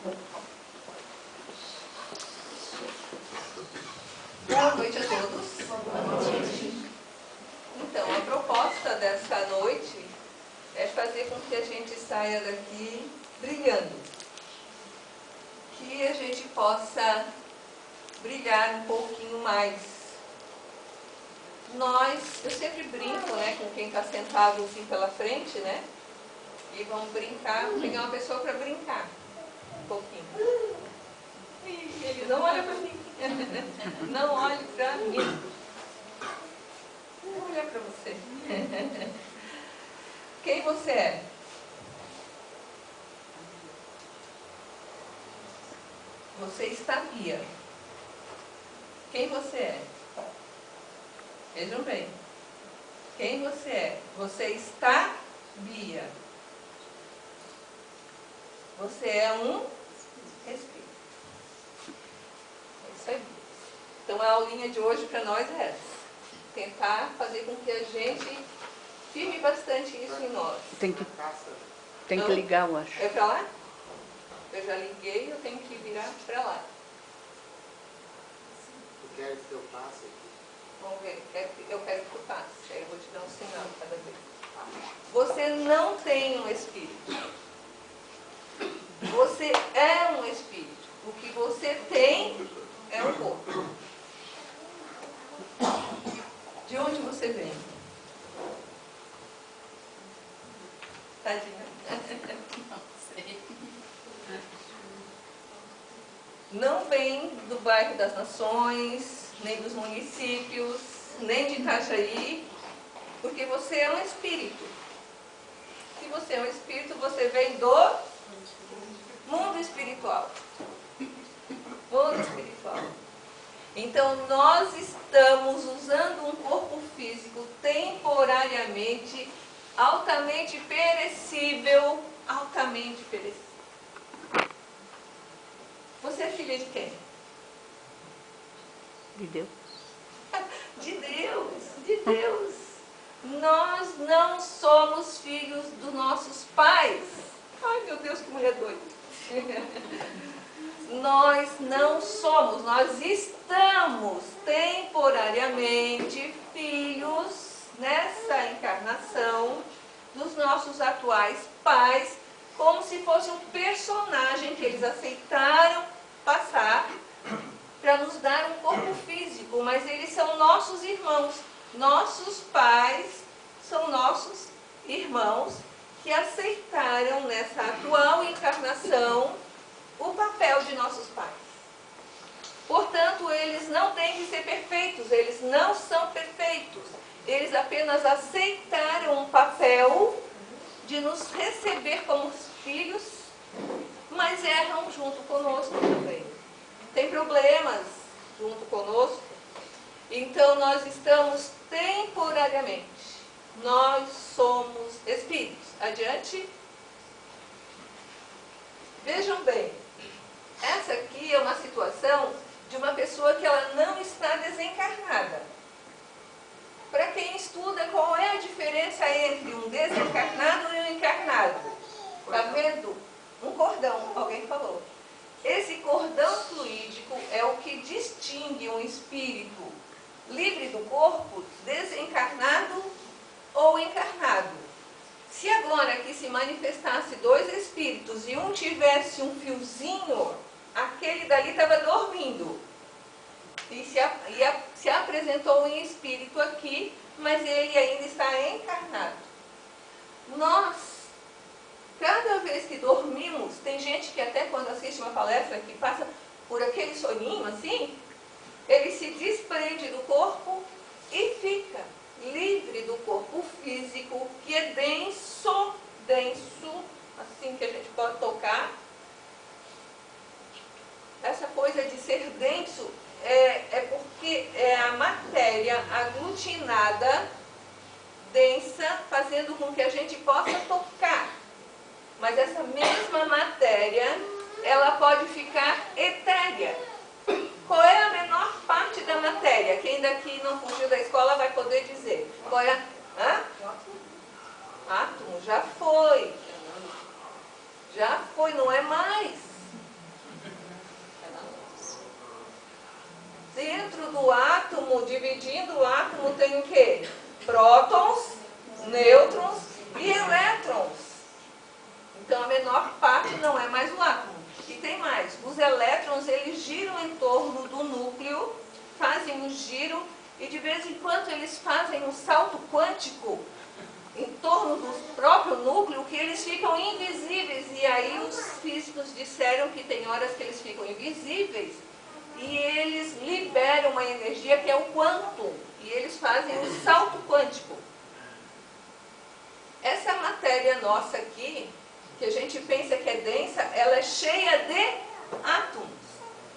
Boa noite a todos. Boa noite. Então, a proposta dessa noite é fazer com que a gente saia daqui brilhando. Que a gente possa brilhar um pouquinho mais. Eu sempre brinco, né, com quem está sentado assim pela frente, né? E vamos brincar, pegar uma pessoa para brincar um pouquinho. Ele não olha para mim. Não olhe para mim. Vou olhar para você. Quem você é? Você está Bia. Quem você é? Vejam bem. Quem você é? Você está Bia. Você é um espírito. É isso aí. Então a aulinha de hoje para nós é essa. Tentar fazer com que a gente firme bastante isso em nós. Tem que ligar, eu acho. É para lá? Eu já liguei, eu tenho que virar para lá. Tu queres que eu passe aqui? Vamos ver, eu quero que tu passe. Aí eu vou te dar um sinal cada vez. Você não tem um espírito. Você é um espírito. O que você tem é um corpo. De onde você vem? Tadinha. Não sei. Não vem do bairro das Nações, nem dos municípios, nem de Itajaí, porque você é um espírito. Se você é um espírito, você vem do mundo espiritual. Mundo espiritual. Então, nós estamos usando um corpo físico temporariamente, altamente perecível, altamente perecível. Você é filha de quem? De Deus. De Deus, de Deus. Nós não somos filhos dos nossos pais. Ai, meu Deus, que mulher doida. Nós não somos, nós estamos temporariamente filhos nessa encarnação dos nossos atuais pais, como se fosse um personagem que eles aceitaram passar para nos dar um corpo físico, mas eles são nossos irmãos. Nossos pais são nossos irmãos que aceitaram nessa atual encarnação o papel de nossos pais. Portanto, eles não têm que ser perfeitos, eles não são perfeitos. Eles apenas aceitaram um papel de nos receber como filhos, mas erram junto conosco também. Tem problemas junto conosco. Então, nós estamos temporariamente. Nós somos espíritos. Adiante. Vejam bem. Essa aqui é uma situação de uma pessoa que ela não está desencarnada. Para quem estuda, qual é a diferença entre um desencarnado e um encarnado? Está vendo? Um cordão, alguém falou. Esse cordão fluídico é o que distingue um espírito livre do corpo, desencarnado ou encarnado. Se agora aqui se manifestasse dois espíritos e um tivesse um fiozinho, aquele dali estava dormindo. E se apresentou um espírito aqui, mas ele ainda está encarnado. Nós, cada vez que dormimos, tem gente que até quando assiste uma palestra que passa por aquele soninho assim, ele se desprende do corpo e fica livre do corpo físico, que é denso, assim que a gente pode tocar. Essa coisa de ser denso é porque é a matéria aglutinada, densa, fazendo com que a gente possa tocar. Mas essa mesma matéria, ela pode ficar etérea. Qual é a menor parte da matéria? Quem daqui não fugiu da escola vai poder dizer. Qual é a... Átomo, já foi. Já foi, não é mais. dentro do átomo, dividindo o átomo, tem o quê? Prótons, nêutrons e elétrons. Então a menor parte não é mais o átomo. E tem mais, os elétrons eles giram em torno do núcleo, fazem um giro e de vez em quando eles fazem um salto quântico em torno do próprio núcleo que eles ficam invisíveis. E aí os físicos disseram que tem horas que eles ficam invisíveis e eles liberam uma energia que é o quantum, e eles fazem um salto quântico. Essa matéria nossa aqui, que a gente pensa que é densa, ela é cheia de átomos,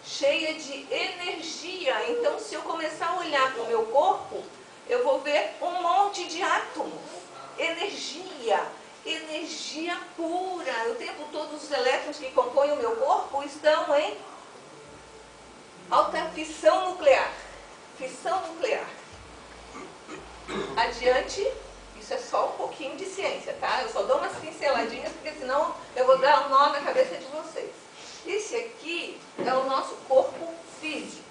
cheia de energia. Então, se eu começar a olhar para o meu corpo, eu vou ver um monte de átomos, energia, energia pura. O tempo todo os elétrons que compõem o meu corpo estão em alta fissão nuclear. Fissão nuclear. Adiante, isso é só um pouquinho de ciência, tá? Eu só dou umas pinceladinhas, porque senão eu vou dar um nó na cabeça de vocês. Esse aqui é o nosso corpo físico.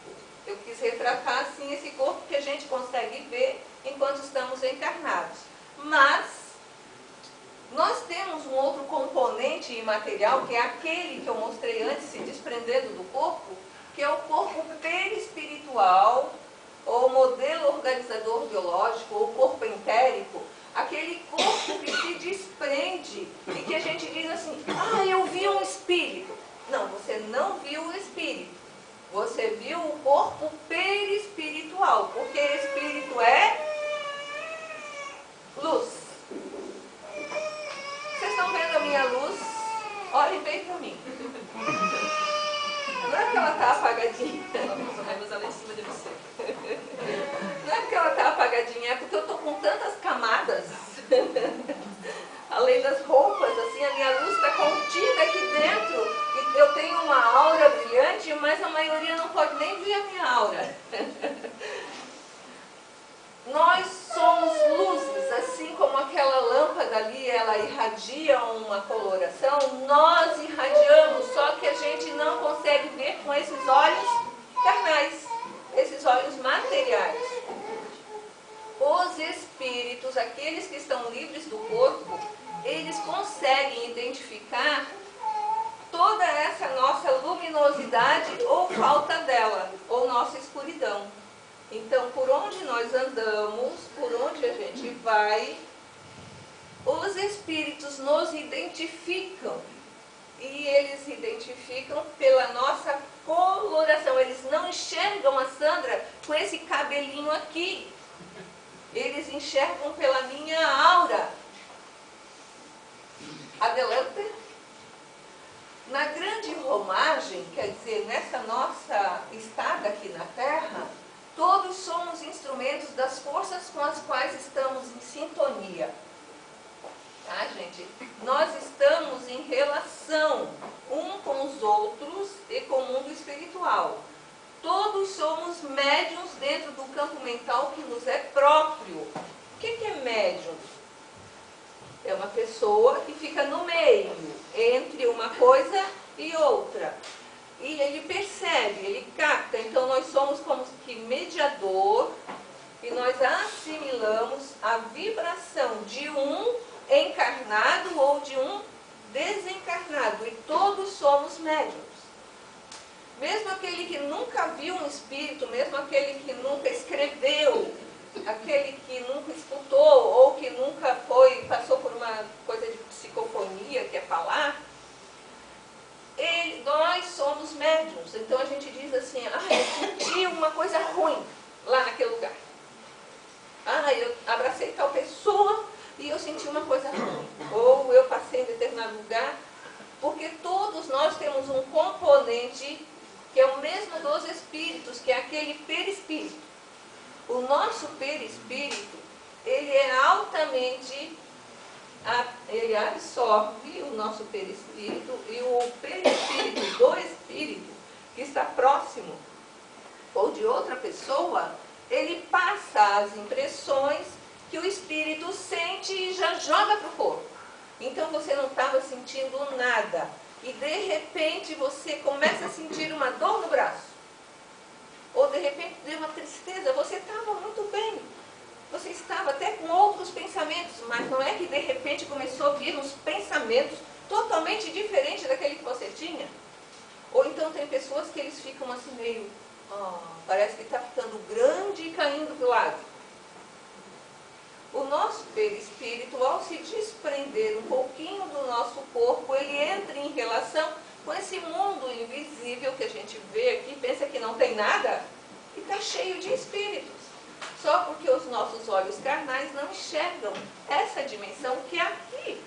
Eu quis retratar assim esse corpo que a gente consegue ver enquanto estamos encarnados. Mas nós temos um outro componente imaterial, que é aquele que eu mostrei antes, se desprendendo do corpo, que é o corpo perispiritual, ou modelo organizador biológico, ou corpo entérico, aquele corpo que se desprende e que a gente diz assim, ah, eu vi um espírito. Não, você não viu o espírito. Você viu o corpo perispiritual, porque espírito é luz. Vocês estão vendo a minha luz? Olhem bem para mim. Não é que ela está apagadinha. Mas ela é em cima de você. Não é porque ela está apagadinha, é porque eu estou com tantas camadas. Além das roupas, assim, a minha luz está contida aqui dentro. E eu tenho uma aura brilhante, mas a maioria não pode nem ver a minha aura. Nós somos luzes, assim como aquela lâmpada ali, ela irradia uma coloração, nós irradiamos, só que a gente não consegue ver com esses olhos carnais, esses olhos materiais. Os espíritos, aqueles que estão livres do corpo, eles conseguem identificar toda essa nossa luminosidade ou falta dela, ou nossa escuridão. Então, por onde nós andamos, por onde a gente vai, os espíritos nos identificam. E eles identificam pela nossa coloração. Eles não enxergam a Sandra com esse cabelinho aqui. Eles enxergam pela minha aura. Adelante. Na grande romagem, quer dizer, nessa nossa estada aqui na Terra, todos somos instrumentos das forças com as quais estamos em sintonia. Tá, gente? Nós estamos em relação um com os outros e com o mundo espiritual. Todos somos médiuns dentro do campo mental que nos é próprio. O que é médium? É uma pessoa que fica no meio, entre uma coisa e outra. E ele percebe, ele capta. Então nós somos como que mediador, e nós assimilamos a vibração de um encarnado ou de um desencarnado. E todos somos médiuns. Mesmo aquele que nunca viu um espírito, mesmo aquele que nunca escreveu, aquele que nunca escutou ou que nunca passou por uma coisa de psicofonia, que é falar, nós somos médiuns. Então a gente diz assim, eu senti uma coisa ruim lá naquele lugar. Eu abracei tal pessoa e eu senti uma coisa ruim. Ou eu passei em determinado lugar. Porque todos nós temos um componente que é o mesmo dos espíritos, que é aquele perispírito. O nosso perispírito, ele é altamente, ele absorve o nosso perispírito, e o perispírito do espírito, que está próximo, ou de outra pessoa, ele passa as impressões que o espírito sente e já joga para o corpo. Então você não estava sentindo nada, e de repente você começa a sentir uma dor no braço. ou de repente deu uma tristeza, você estava muito bem. Você estava até com outros pensamentos, mas não é que de repente começou a vir uns pensamentos totalmente diferentes daquele que você tinha? Ou então tem pessoas que eles ficam assim meio, parece que está ficando grande e caindo para o lado. O nosso perispírito, ao se desprender um pouquinho do nosso corpo, ele entra em relação com esse mundo invisível que a gente vê aqui, pensa que não tem nada, e está cheio de espíritos. Só porque os nossos olhos carnais não enxergam essa dimensão que é aqui.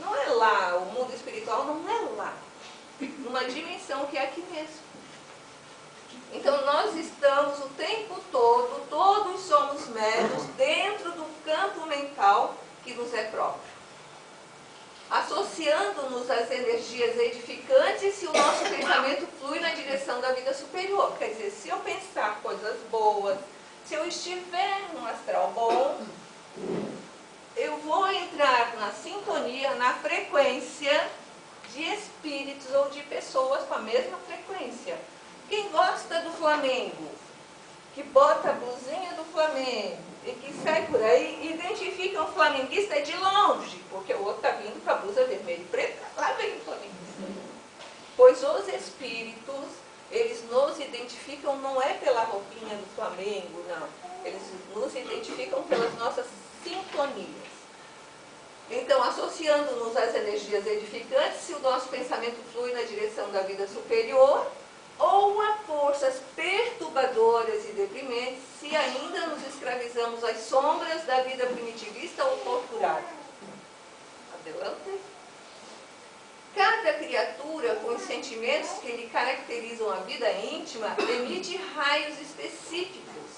Não é lá, o mundo espiritual não é lá. Numa dimensão que é aqui mesmo. Então nós estamos o tempo todo, todos somos médiuns dentro do campo mental que nos é próprio. Associando-nos às energias edificantes se o nosso pensamento flui na direção da vida superior. Quer dizer, se eu pensar coisas boas, se eu estiver num astral bom, eu vou entrar na sintonia, na frequência de espíritos ou de pessoas com a mesma frequência. Quem gosta do Flamengo, que bota a blusinha do Flamengo e que sai por aí, identifica um flamenguista de longe, porque o outro está vindo com a blusa vermelha e preta, lá vem o flamenguista. Pois os espíritos, eles nos identificam não é pela roupinha do Flamengo, não. Eles nos identificam pelas nossas sintonias. Então, associando-nos às energias edificantes, se o nosso pensamento flui na direção da vida superior, ou a forças perturbadoras e deprimentes, se ainda nos escravizamos às sombras da vida primitivista ou torturada. Adelante. Cada criatura, com os sentimentos que lhe caracterizam a vida íntima, emite raios específicos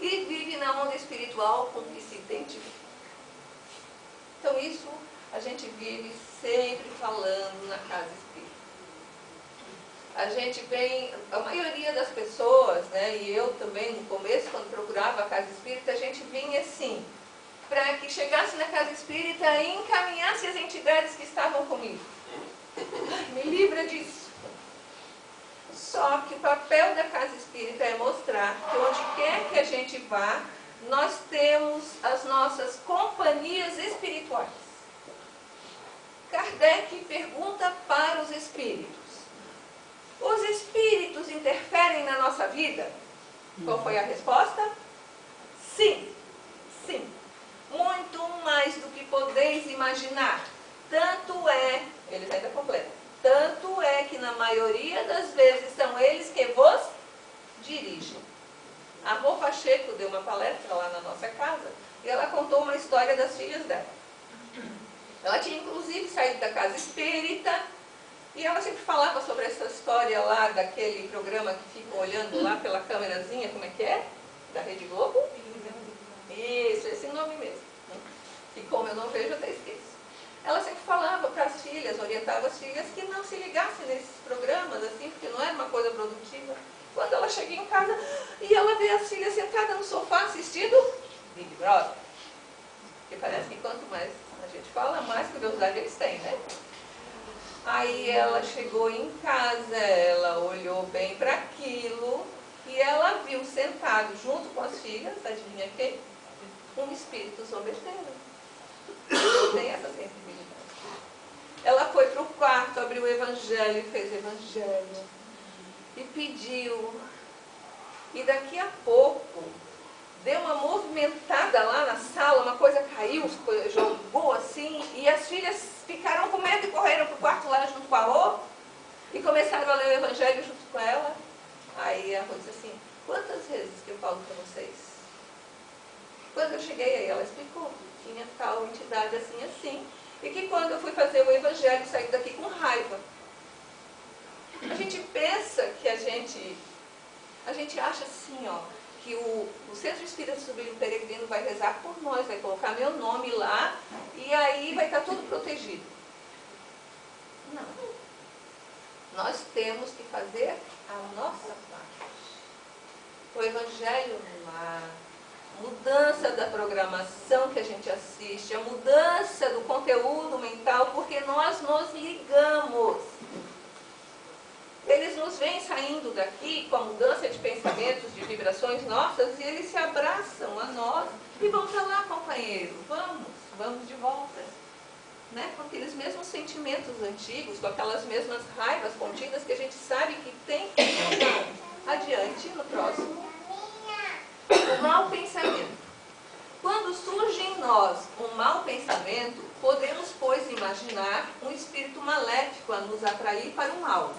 e vive na onda espiritual com que se identifica. Então isso a gente vive sempre falando na casa espírita. A gente vem, a maioria das pessoas, né, e eu também no começo, quando procurava a casa espírita, a gente vinha assim, para que chegasse na casa espírita e encaminhasse as entidades que estavam comigo. Ai, me livra disso. Só que o papel da casa espírita é mostrar que onde quer que a gente vá, nós temos as nossas companhias espirituais. Kardec pergunta para os espíritos: os espíritos interferem na nossa vida? Qual foi a resposta? Sim, sim. Muito mais do que podeis imaginar. Tanto é, eles ainda completam, tanto é que na maioria das vezes são eles que vos dirigem. A Rô Pacheco deu uma palestra lá na nossa casa e ela contou uma história das filhas dela. Ela tinha inclusive saído da casa espírita e ela sempre falava sobre essa história lá daquele programa que ficam olhando lá pela câmerazinha, como é que é? Da Rede Globo? Isso, esse nome mesmo. E como eu não vejo, eu até esqueço. Ela sempre falava para as filhas, orientava as filhas que não se ligassem nesses programas, assim, porque não era uma coisa produtiva. Quando ela chega em casa e ela vê as filhas sentadas no sofá assistindo Big Brother. Porque parece que quanto mais a gente fala, mais curiosidade eles têm, né? Aí ela chegou em casa, ela olhou bem para aquilo e ela viu sentado junto com as filhas, adivinha quem? Um espírito soberano. Tem essa sensibilidade. Ela foi para o quarto, abriu o evangelho e fez o evangelho. E pediu. E daqui a pouco, deu uma movimentada lá na sala, uma coisa caiu, jogou assim, e as filhas ficaram com medo e correram para o quarto lá junto com a Rô, e começaram a ler o evangelho junto com ela. Aí a Rô disse assim: quantas vezes que eu falo para vocês? Quando eu cheguei aí, ela explicou que tinha tal entidade assim, assim, e que quando eu fui fazer o evangelho, saí daqui com raiva. A gente pensa que a gente acha assim, ó, que o Centro Espírita Sublime Peregrino vai rezar por nós, vai colocar meu nome lá, e aí vai estar tudo protegido. Não. Nós temos que fazer a nossa parte. O evangelho no lar, mudança da programação que a gente assiste, a mudança do conteúdo mental, porque nós nos ligamos. Eles nos veem saindo saindo daqui com a mudança de pensamentos, de vibrações nossas, e eles se abraçam a nós e vão para lá, companheiro, vamos de volta. Né? Com aqueles mesmos sentimentos antigos, com aquelas mesmas raivas contidas que a gente sabe que tem que mudar. Adiante, no próximo. O mau pensamento. Quando surge em nós um mau pensamento, podemos, pois, imaginar um espírito maléfico a nos atrair para o mal,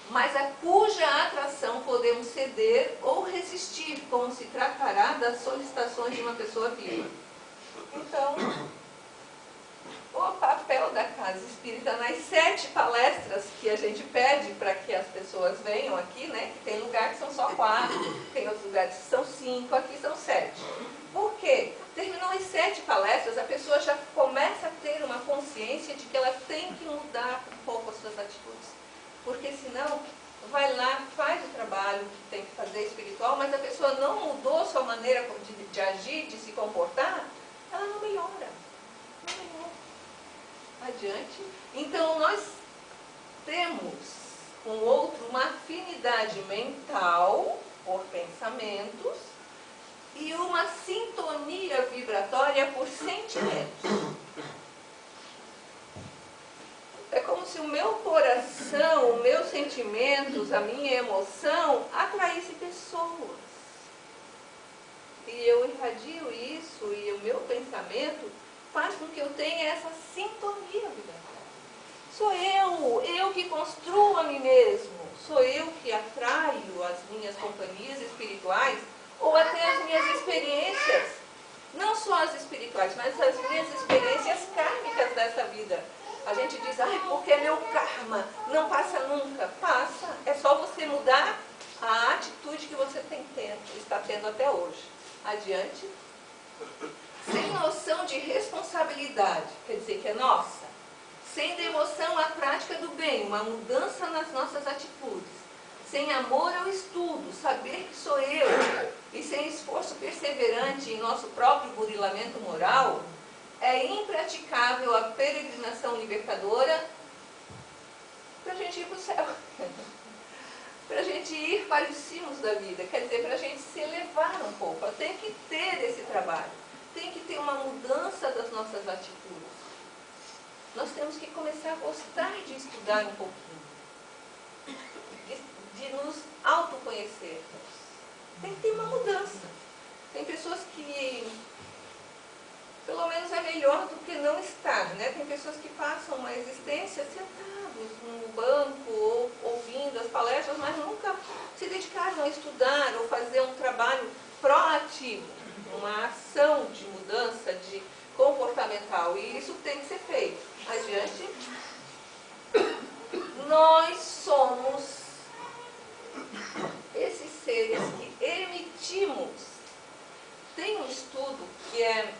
mas a cuja atração podemos ceder ou resistir, como se tratará das solicitações de uma pessoa viva. Então, o papel da Casa Espírita nas 7 palestras que a gente pede para que as pessoas venham aqui, né? Que tem lugares que são só 4, tem outros lugares que são 5, aqui são 7. Por quê? Terminou as 7 palestras, a pessoa já começa a ter uma consciência de que ela tem que mudar um pouco as suas atitudes. Porque senão, vai lá, faz o trabalho que tem que fazer espiritual, mas a pessoa não mudou sua maneira de agir, de se comportar, ela não melhora. Não melhora. Adiante. Então, nós temos com o outro uma afinidade mental por pensamentos e uma sintonia vibratória por sentimentos. É como se o meu coração, os meus sentimentos, a minha emoção atraísse pessoas. E eu irradio isso e o meu pensamento faz com que eu tenha essa sintonia vibratória. Sou eu que construo a mim mesmo, sou eu que atraio as minhas companhias espirituais ou até as minhas experiências, não só as espirituais, mas as minhas experiências kármicas dessa vida. A gente diz, porque é meu karma, não passa nunca. Passa, é só você mudar a atitude que você está tendo até hoje. Adiante. Sem noção de responsabilidade, quer dizer que é nossa. Sem devoção à prática do bem, uma mudança nas nossas atitudes. Sem amor ao estudo, saber que sou eu. E sem esforço perseverante em nosso próprio burilamento moral, é impraticável a peregrinação libertadora para a gente ir para o céu. Para a gente ir para os cimos da vida, quer dizer, para a gente se elevar um pouco. Tem que ter esse trabalho. Tem que ter uma mudança das nossas atitudes. Nós temos que começar a gostar de estudar um pouquinho. De nos autoconhecermos. Tem que ter uma mudança. Tem pessoas que, pelo menos é melhor do que não estar, né? Tem pessoas que passam uma existência sentados no banco ou ouvindo as palestras, mas nunca se dedicaram a estudar ou fazer um trabalho proativo, uma ação de mudança de comportamental. E isso tem que ser feito. Adiante. Nós somos esses seres que emitimos. Tem um estudo que é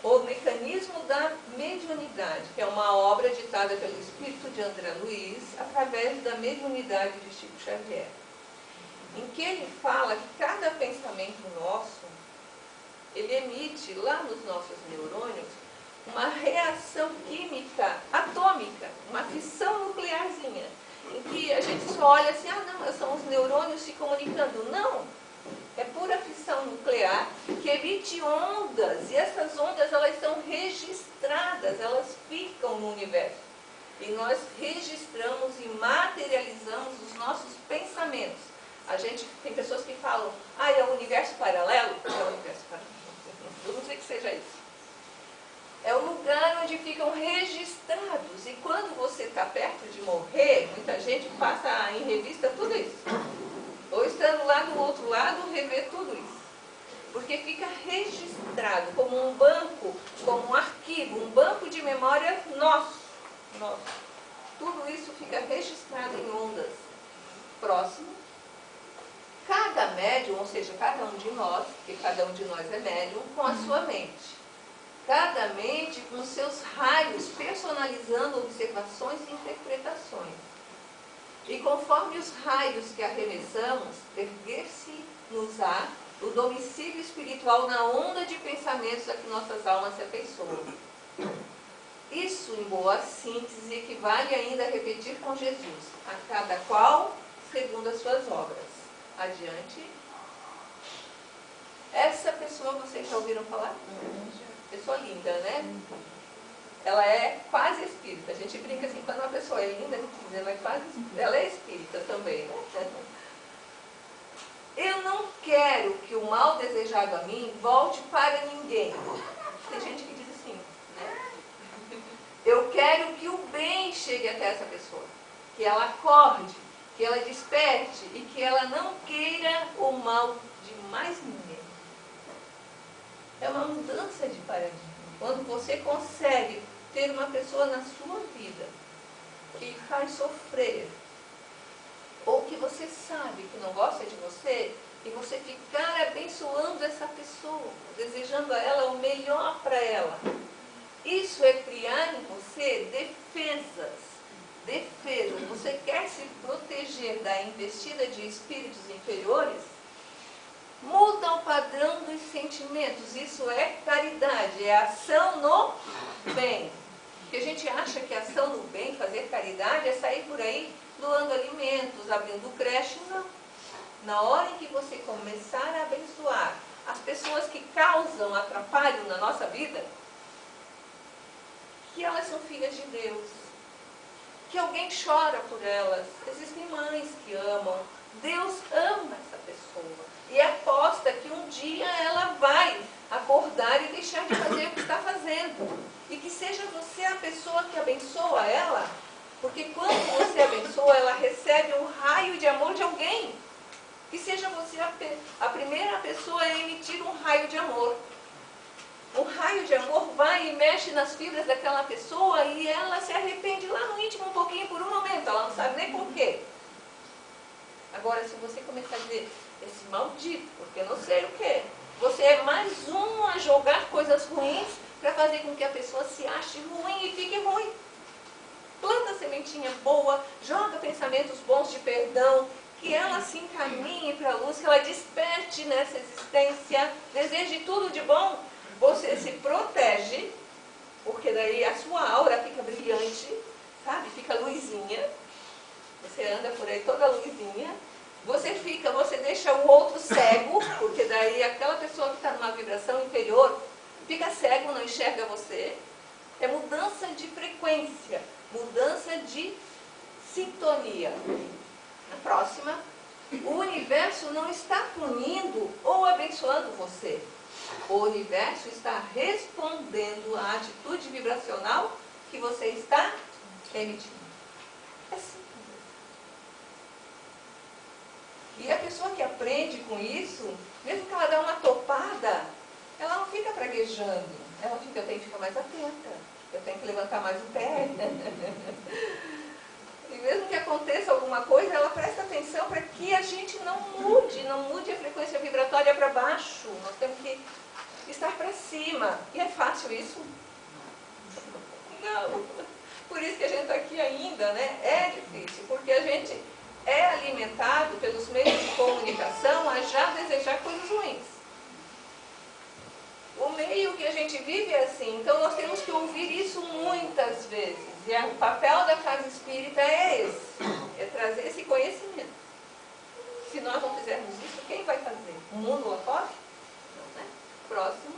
O Mecanismo da Mediunidade, que é uma obra ditada pelo espírito de André Luiz, através da mediunidade de Chico Xavier, em que ele fala que cada pensamento nosso, ele emite lá nos nossos neurônios uma reação química atômica, uma fissão nuclearzinha, em que a gente só olha assim, não, são os neurônios se comunicando. Não! É pura fissão nuclear que emite ondas, e essas ondas elas são registradas, elas ficam no universo. E nós registramos e materializamos os nossos pensamentos. Tem pessoas que falam, é o universo paralelo? É o universo paralelo. Eu não sei que seja isso. É o lugar onde ficam registrados. E quando você está perto de morrer, muita gente passa em revista tudo isso. Ou estando lá do outro lado, rever tudo isso. Porque fica registrado como um banco, como um arquivo, um banco de memória nosso. Tudo isso fica registrado em ondas. Próximo. Cada médium, ou seja, cada um de nós, porque cada um de nós é médium, com a sua mente. Cada mente com seus raios, personalizando observações e interpretações. E conforme os raios que arremessamos, erguer-se-nos-á o domicílio espiritual na onda de pensamentos a que nossas almas se afeiçoam. Isso, em boa síntese, equivale ainda a repetir com Jesus, a cada qual segundo as suas obras. Adiante. Essa pessoa, vocês já ouviram falar? Pessoa linda, né? Ela é quase espírita. A gente brinca assim, quando uma pessoa é linda, a gente diz, ela é espírita também, né? Eu não quero que o mal desejado a mim volte para ninguém. Tem gente que diz assim, né? Eu quero que o bem chegue até essa pessoa. Que ela acorde, que ela desperte e que ela não queira o mal de mais ninguém. É uma mudança de paradigma. Quando você consegue ter uma pessoa na sua vida que faz sofrer, ou que você sabe que não gosta de você, e você ficar abençoando essa pessoa, desejando a ela o melhor para ela. Isso é criar em você defesas. Defesas. Você quer se proteger da investida de espíritos inferiores? Muda o padrão dos sentimentos. Isso é caridade, é ação no bem. Porque a gente acha que ação no bem, fazer caridade, é sair por aí doando alimentos, abrindo creche. Não. Na hora em que você começar a abençoar as pessoas que causam atrapalho na nossa vida, que elas são filhas de Deus, que alguém chora por elas, existem mães que amam, Deus ama essa pessoa e aposta que um dia ela vai acordar e deixar de fazer o que está fazendo, e que seja você a pessoa que abençoa ela, porque quando você abençoa, ela recebe um raio de amor de alguém. Que seja você a primeira pessoa a emitir um raio de amor. O raio de amor vai e mexe nas fibras daquela pessoa e ela se arrepende lá no íntimo um pouquinho por um momento, ela não sabe nem por quê. Agora, se você começar a dizer, esse maldito, porque eu não sei o quê, você é mais um a jogar coisas ruins para fazer com que a pessoa se ache ruim e fique ruim. Planta sementinha boa, joga pensamentos bons de perdão, que ela se encaminhe para a luz, que ela desperte nessa existência, deseje tudo de bom. Você se protege, porque daí a sua aura fica brilhante, sabe? Fica luzinha. Você anda por aí toda luzinha. Você deixa o outro cego, porque daí aquela pessoa que está numa vibração inferior fica cego, não enxerga você. É mudança de frequência, mudança de sintonia. Na próxima, o universo não está punindo ou abençoando você. O universo está respondendo à atitude vibracional que você está emitindo. É simples. E a pessoa que aprende com isso, mesmo que ela dê uma topada, ela não fica praguejando. Ela fica, eu tenho que ficar mais atenta, eu tenho que levantar mais o pé. E mesmo que aconteça alguma coisa, ela presta atenção para que a gente não mude a frequência vibratória para baixo. Nós temos que estar para cima. E é fácil isso? Não. Por isso que a gente está aqui ainda, né? É difícil, porque a gente é alimentado pelos meios de comunicação a já desejar coisas ruins. O meio que a gente vive é assim, então nós temos que ouvir isso muitas vezes. E o papel da casa espírita é esse, é trazer esse conhecimento. Se nós não fizermos isso, quem vai fazer? O mundo lá fora? Não, né? Próximo.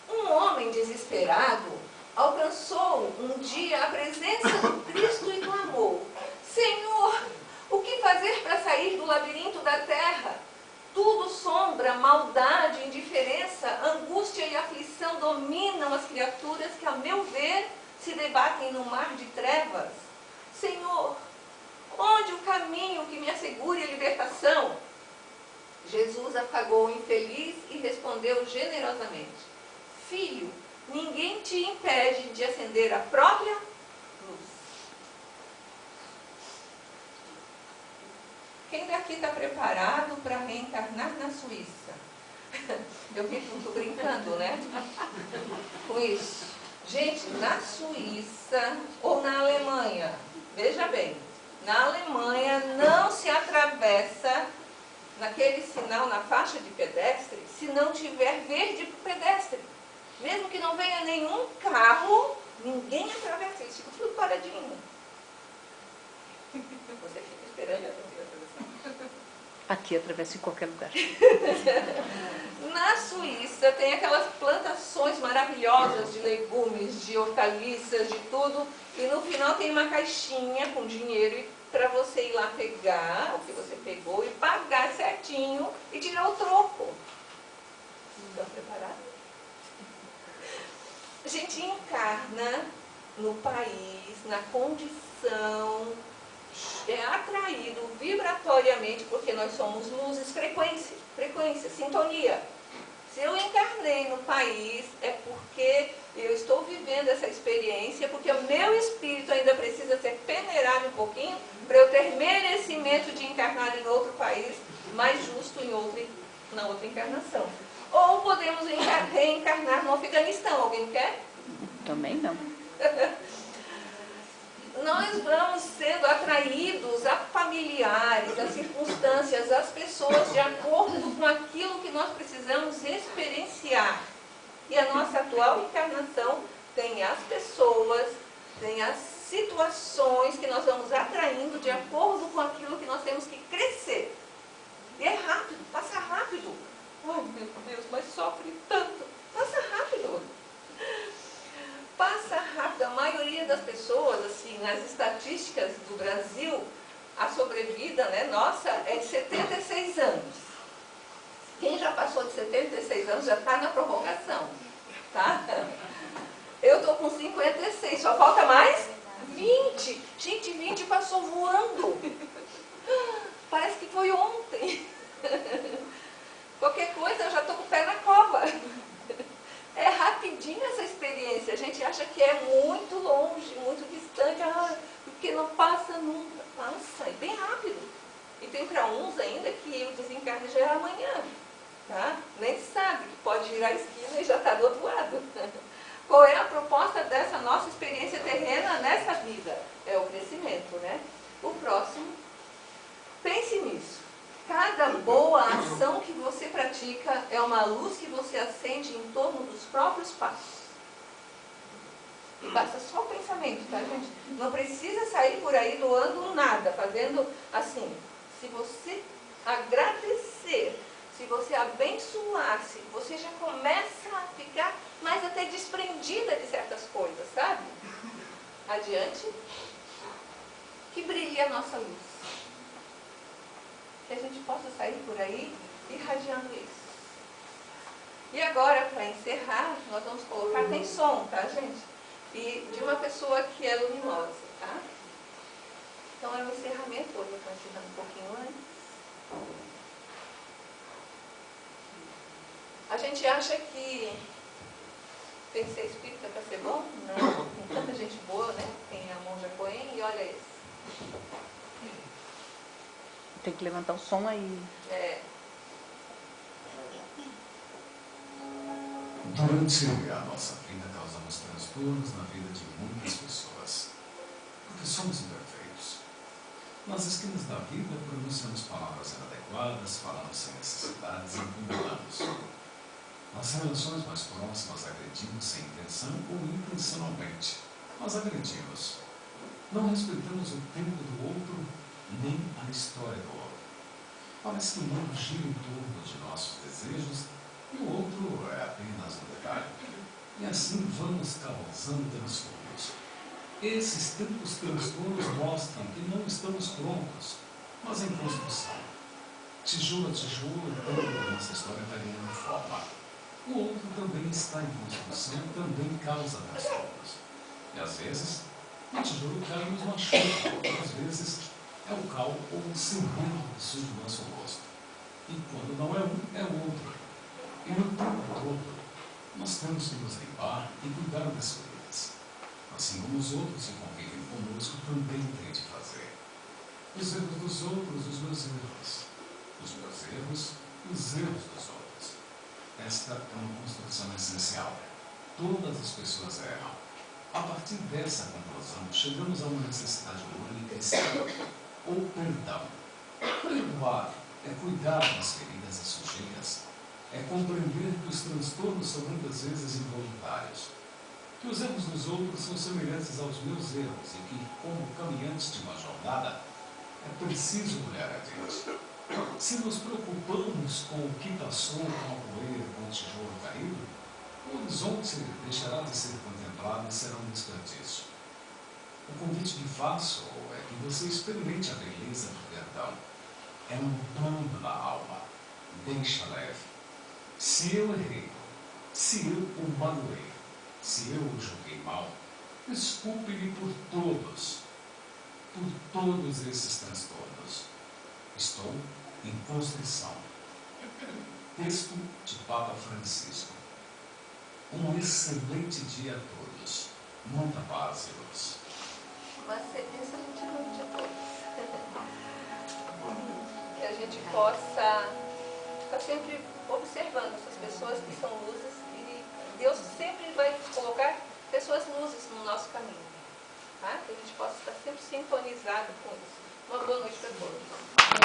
Um homem desesperado alcançou um dia a presença do Cristo e clamou: Senhor, o que fazer para sair do labirinto da terra? Tudo sombra, maldade, indiferença, angústia e aflição dominam as criaturas que, a meu ver, se debatem no mar de trevas. Senhor, onde o caminho que me assegure a libertação? Jesus afagou o infeliz e respondeu generosamente: Filho, ninguém te impede de acender a própria luz. Quem daqui está preparado para reencarnar na Suíça? Eu fico brincando, né? Com isso. Gente, na Suíça ou na Alemanha, veja bem, na Alemanha não se atravessa naquele sinal, na faixa de pedestre, se não tiver verde para o pedestre. Mesmo que não venha nenhum carro, ninguém atravessa, eles ficam tudo paradinho. Você Aqui atravessa em qualquer lugar. Na Suíça tem aquelas plantações maravilhosas de legumes, de hortaliças, de tudo, e no final tem uma caixinha com dinheiro para você ir lá pegar o que você pegou e pagar certinho e tirar o troco. Estão preparados? A gente encarna no país, na condição, é atraído vibratoriamente, porque nós somos luzes, frequência, sintonia. Se eu encarnei no país, é porque eu estou vivendo essa experiência, porque o meu espírito ainda precisa ser peneirado um pouquinho, para eu ter merecimento de encarnar em outro país, mais justo na outra encarnação. Ou podemos reencarnar no Afeganistão. Alguém quer? Também não. Nós vamos sendo atraídos a familiares, a circunstâncias, às pessoas, de acordo com aquilo que nós precisamos experienciar. E a nossa atual encarnação tem as pessoas, tem as situações que nós vamos atraindo de acordo com aquilo que nós temos que crescer. E é rápido, passa rápido. Ai, meu Deus, mas sofre tanto. Passa rápido. Passa rápido. A maioria das pessoas, assim, nas estatísticas do Brasil, a sobrevida, né, nossa, é de 76 anos. Quem já passou de 76 anos já está na prorrogação, tá? Eu estou com 56, só falta mais 20. Gente, 20 passou voando. Parece que foi ontem. Qualquer coisa eu já estou com o pé na cova. É rapidinho essa experiência. A gente acha que é muito longe, muito distante, porque não passa nunca. Passa, é bem rápido. E tem para uns ainda que o desencarne já é amanhã. Tá? Nem sabe que pode virar a esquina e já está do outro lado. Qual é a proposta dessa nossa experiência terrena nessa vida? É o crescimento, né? O próximo, pense nisso. Cada boa ação que você pratica é uma luz que você acende em torno dos próprios passos. E basta só o pensamento, tá, gente? Não precisa sair por aí doando nada, fazendo assim. Se você agradecer, se você abençoar, se você já começa a ficar mais até desprendida de certas coisas, sabe? Adiante. Que brilhe a nossa luz. Que a gente possa sair por aí irradiando isso. E agora, para encerrar, nós vamos colocar, tem som, tá, gente? E de uma pessoa que é luminosa, tá? Então é o encerramento, hoje eu estou encerrando um pouquinho antes. A gente acha que tem que ser espírita para ser bom? Não, tem tanta gente boa, né? Tem a Monja Coen e olha esse. Tem que levantar o som aí. É. Durante a nossa vida causamos transtornos na vida de muitas pessoas, porque somos imperfeitos. Nas esquinas da vida pronunciamos palavras inadequadas, falamos sem necessidades e incomodamos. Nas relações mais próximas agredimos sem intenção ou intencionalmente, mas agredimos. Não respeitamos o tempo do outro, nem a história do outro. Parece que o mundo gira em torno de nossos desejos e o outro é apenas um detalhe. E assim vamos causando transtornos. Esses transtornos mostram que não estamos prontos, mas em construção. Tijolo a tijolo, toda a nossa história está ganhando forma. O outro também está em construção, também causa transtornos. E às vezes, o tijolo cai e nos machuca, outras vezes é o cal ou o cimbro que surge do nosso rosto. E quando não é um, é o outro. E no tempo todo, nós temos que nos limpar e cuidar das feridas. Assim como os outros que convivem conosco também têm de fazer. Os erros dos outros, os meus erros. Os meus erros e os erros dos outros. Esta é uma construção essencial. Todas as pessoas erram. A partir dessa conclusão, chegamos a uma necessidade única e simples. O perdão. Perdoar é cuidar das feridas e sujeiras. É compreender que os transtornos são muitas vezes involuntários. Que os erros dos outros são semelhantes aos meus erros e que, como caminhantes de uma jornada, é preciso olhar adiante. Se nos preocupamos com o que passou, com a poeira, com o tijolo caído, o horizonte deixará de ser contemplado e será um desperdício. O convite que faço é que você experimente a beleza do perdão. É um bando da alma. Deixa leve. Se eu errei, se eu o magoei, se eu o julguei mal, desculpe-me por todos esses transtornos. Estou em constrição. Texto de Papa Francisco. Um excelente dia a todos. Muita paz e luz. Uma excelente noite a todos. Que a gente possa estar sempre observando essas pessoas que são luzes e Deus sempre vai colocar pessoas luzes no nosso caminho. Tá? Que a gente possa estar sempre sintonizado com isso. Uma boa noite para